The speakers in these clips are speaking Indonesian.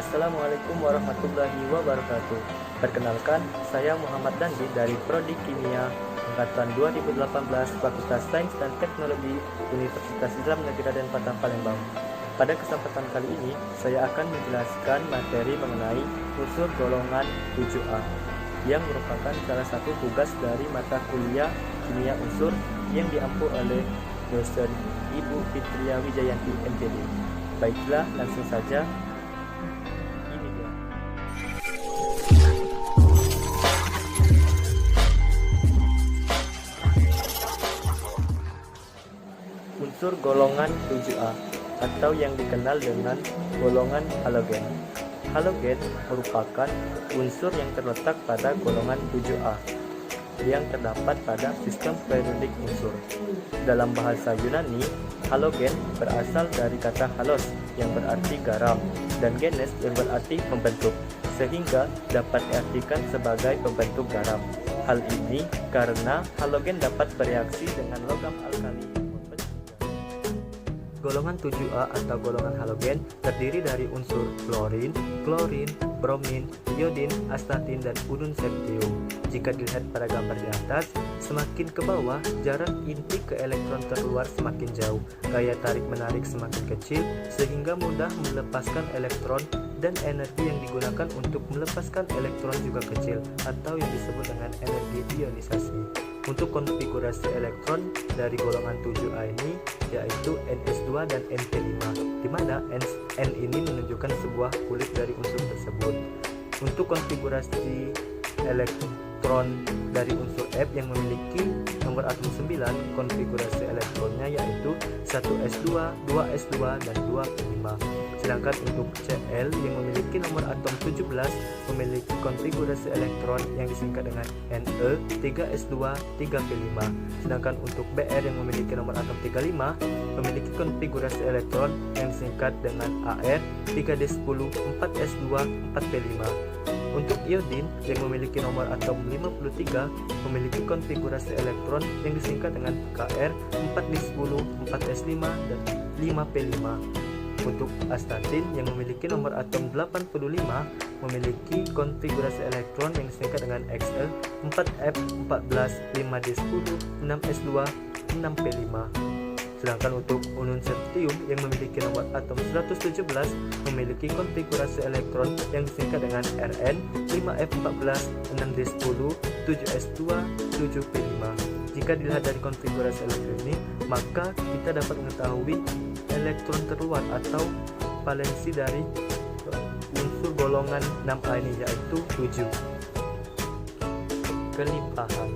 Assalamualaikum warahmatullahi wabarakatuh. Perkenalkan, saya Muhammad Dandi dari Prodi Kimia Angkatan 2018 Fakultas Sains dan Teknologi Universitas Islam Negeri Raden Patah Palembang. Pada kesempatan kali ini, saya akan menjelaskan materi mengenai unsur golongan 7A yang merupakan salah satu tugas dari mata kuliah Kimia Unsur yang diampu oleh dosen Ibu Fitria Wijayanti MPD. Baiklah, langsung saja. Ini dia. Unsur golongan 7A atau yang dikenal dengan golongan halogen. Halogen merupakan unsur yang terletak pada golongan 7A yang terdapat pada sistem periodik unsur. Dalam bahasa Yunani, halogen berasal dari kata halos yang berarti garam dan genes yang berarti pembentuk, sehingga dapat diartikan sebagai pembentuk garam. Hal ini karena halogen dapat bereaksi dengan logam alkali. Golongan 7A atau golongan halogen terdiri dari unsur fluorin, klorin, bromin, iodin, astatin, dan unun septium. Jika dilihat pada gambar di atas, semakin ke bawah, jarak inti ke elektron terluar semakin jauh, gaya tarik-menarik semakin kecil, sehingga mudah melepaskan elektron, dan energi yang digunakan untuk melepaskan elektron juga kecil, atau yang disebut dengan energi ionisasi. Untuk konfigurasi elektron dari golongan 7A ini yaitu Ns2 dan Np5, di mana N ini menunjukkan sebuah kulit dari unsur tersebut. Untuk konfigurasi elektron dari unsur F yang memiliki nomor atom 9, konfigurasi elektronnya yaitu 1s2, 2s2, dan 2p5. Sedangkan untuk Cl yang memiliki nomor atom 17 memiliki konfigurasi elektron yang disingkat dengan Ne, 3s2, 3p5. Sedangkan untuk Br yang memiliki nomor atom 35 memiliki konfigurasi elektron yang disingkat dengan Ar, 3d10, 4s2, 4p5. Untuk iodin yang memiliki nomor atom 53 memiliki konfigurasi elektron yang disingkat dengan Kr, 4d10, 4s5, dan 5p5. Untuk astatin yang memiliki nomor atom 85 memiliki konfigurasi elektron yang disingkat dengan Xl, 4f14, 5d10, 6s2, 6p5. Sedangkan untuk unun septium yang memiliki nomor atom 117 memiliki konfigurasi elektron yang disingkat dengan Rn, 5f14, 6d10, 7s2, 7p5. Jika dilihat dari konfigurasi elektron ini, maka kita dapat mengetahui elektron terluar atau valensi dari unsur golongan 6A ini yaitu 7. Kelimpahan.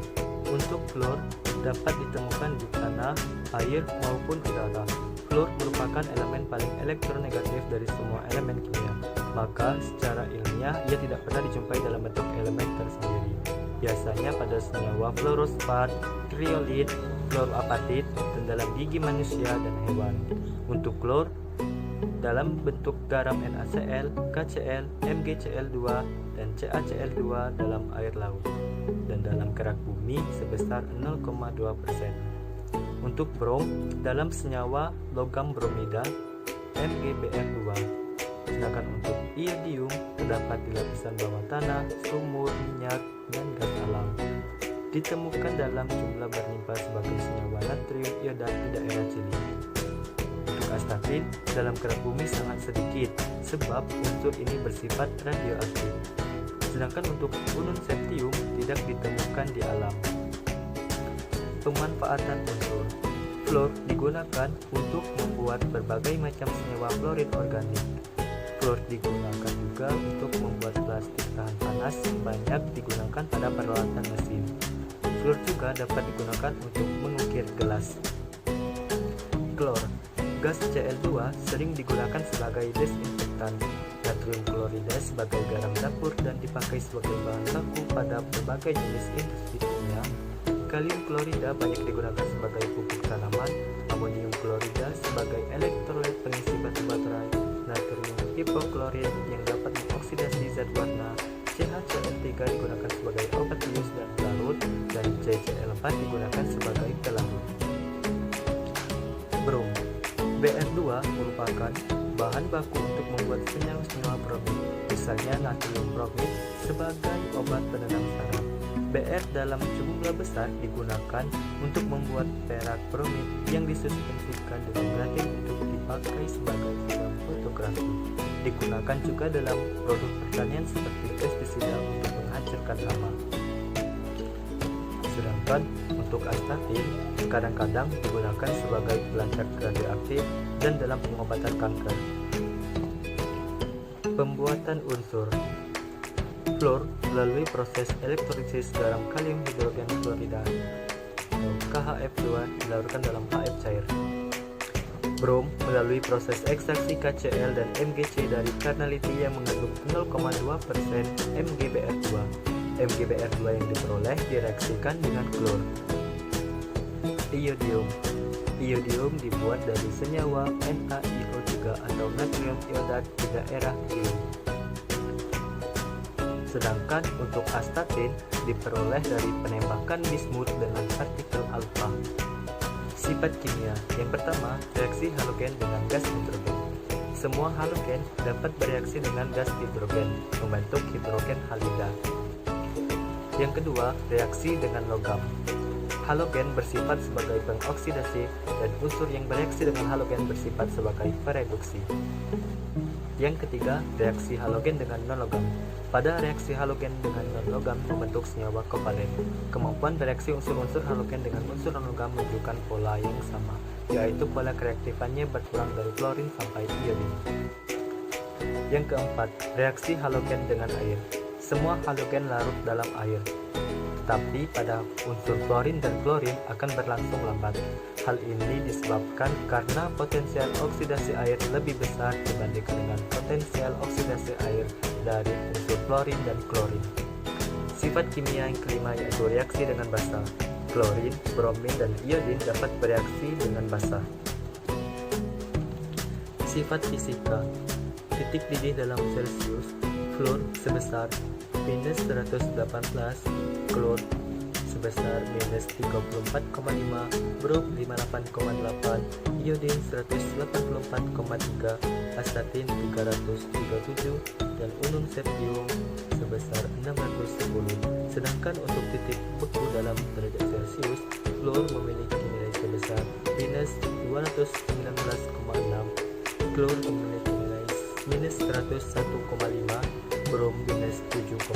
Untuk klor dapat ditemukan di tanah, air, maupun udara. Klor merupakan elemen paling elektronegatif dari semua elemen kimia, maka secara ilmiah ia tidak pernah dijumpai dalam bentuk elemen tersendiri. Biasanya pada senyawa fluorospat, kriolit, fluoroapatit, dan dalam gigi manusia dan hewan. Untuk klor dalam bentuk garam NaCl, KCl, MgCl2, dan CaCl2 dalam air laut, dan dalam kerak bumi sebesar 0,2%. Untuk brom dalam senyawa logam bromida MgBr2. Sedangkan untuk iodium terdapat di lapisan bawah tanah, sumur, minyak, dan gas alam. Ditemukan dalam jumlah berlimpah sebagai senyawa natrium iodat di daerah Chili. Untuk astatin dalam kerak bumi sangat sedikit sebab unsur ini bersifat radioaktif. Sedangkan untuk unun septium tidak ditemukan di alam. Pemanfaatan unsur fluor digunakan untuk membuat berbagai macam senyawa fluorid organik. Fluor digunakan juga untuk membuat plastik tahan panas, banyak digunakan pada peralatan mesin. Fluor juga dapat digunakan untuk mengukir gelas. Klor. Gas Cl2 sering digunakan sebagai desinfektan. Natrium klorida sebagai garam dapur dan dipakai sebagai bahan baku pada berbagai jenis industri kimia. Kalium klorida banyak digunakan sebagai pupuk tanaman. Amonium klorida sebagai elektrolit pengisi batu baterai. Natrium hipoklorit yang dapat mengoksidasi zat warna. CaCl3 digunakan sebagai obat bius dan pelarut, dan CCl4 digunakan sebagai pelarut. Brom. Br2 merupakan bahan baku untuk membuat senyawa bromin, misalnya natrium bromid sebagai obat penenang saraf. Br dalam jumlah besar digunakan untuk membuat perak bromid yang disuspensikan dengan gratin untuk dipakai sebagai film fotografi. Digunakan juga dalam produk pertanian seperti pestisida untuk menghancurkan hama. Sedangkan untuk astatin kadang-kadang digunakan sebagai pelancar radioaktif dan dalam pengobatan kanker. Pembuatan unsur fluor melalui proses elektrolisis garam kalium hidrogen klorida KHF2 dilarutkan dalam HF cair. Brom melalui proses ekstraksi KCl dan MgC dari karnaliti yang mengandung 0,2% MgBr2. MgBr2 yang diperoleh direaksikan dengan klor. Iodium. Iodium dibuat dari senyawa NaIO3 atau natrium iodat di daerah ion. Sedangkan untuk astatin diperoleh dari penembakan bismut dengan partikel alfa. Sifat kimia yang pertama, reaksi halogen dengan gas hidrogen. Semua halogen dapat bereaksi dengan gas hidrogen, membentuk hidrogen halida. Yang kedua, reaksi dengan logam. Halogen bersifat sebagai pengoksidasi dan unsur yang bereaksi dengan halogen bersifat sebagai pereduksi. Yang ketiga, reaksi halogen dengan non-logam. Pada reaksi halogen dengan non-logam membentuk senyawa kovalen. Kemampuan bereaksi unsur-unsur halogen dengan unsur non-logam menunjukkan pola yang sama, yaitu pola kereaktifannya berkurang dari klorin sampai iodin. Yang keempat, reaksi halogen dengan air. Semua halogen larut dalam air, tetapi pada unsur fluorin dan klorin akan berlangsung lambat. Hal ini disebabkan karena potensial oksidasi air lebih besar dibandingkan dengan potensial oksidasi air dari unsur fluorin dan klorin. Sifat kimia yang kelima yaitu reaksi dengan basa. Klorin, bromin, dan iodin dapat bereaksi dengan basa. Sifat fisika. Titik didih dalam Celcius, fluor sebesar minus 118, klor sebesar minus 34,5, brom 58,8, iodin 184,3, astatin 337, dan unum septium sebesar 610. Sedangkan untuk titik beku dalam derajat Celcius, fluor memiliki nilai sebesar minus 219,6, klor memiliki nilai minus 101,5, brom minus 7,2,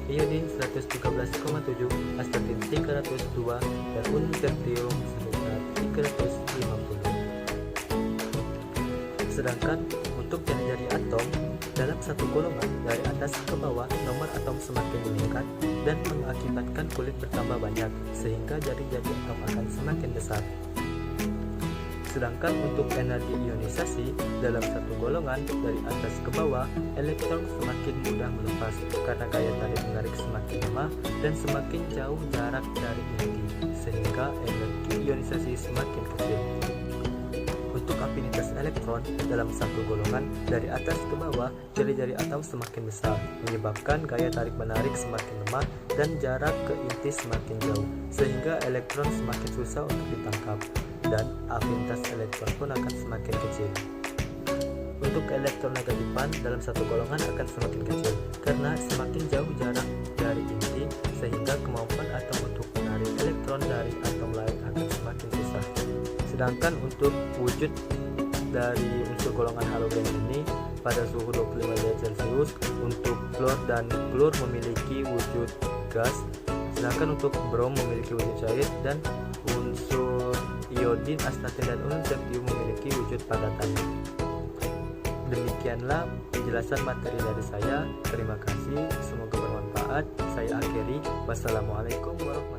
iodin 113,7, astatin 302, dan unum septium sebesar 350. Sedangkan untuk jari-jari atom dalam satu golongan dari atas ke bawah, nomor atom semakin meningkat dan mengakibatkan kulit bertambah banyak, sehingga jari-jari atom akan semakin besar. Sedangkan untuk energi ionisasi dalam satu golongan dari atas ke bawah, elektron semakin mudah melepas karena gaya tarik menarik semakin lemah dan semakin jauh jarak dari inti, sehingga energi ionisasi semakin kecil. Untuk afinitas elektron dalam satu golongan dari atas ke bawah, jari-jari atom semakin besar, menyebabkan gaya tarik menarik semakin lemah dan jarak ke inti semakin jauh, sehingga elektron semakin susah untuk ditangkap dan afinitas elektron pun akan semakin kecil. Untuk elektronegatifan dalam satu golongan akan semakin kecil karena semakin jauh jarak dari inti, sehingga kemampuan atom untuk menarik elektron dari atom lain akan semakin susah. Sedangkan untuk wujud dari unsur golongan halogen ini pada suhu 25 derajat Celcius, untuk fluor dan klor memiliki wujud gas, sedangkan untuk brom memiliki wujud cair, dan unsur iodin, astatin, dan unum septium memiliki wujud padatan. Demikianlah penjelasan materi dari saya. Terima kasih, semoga bermanfaat. Saya akhiri. Wassalamualaikum warahmatullahi wabarakatuh.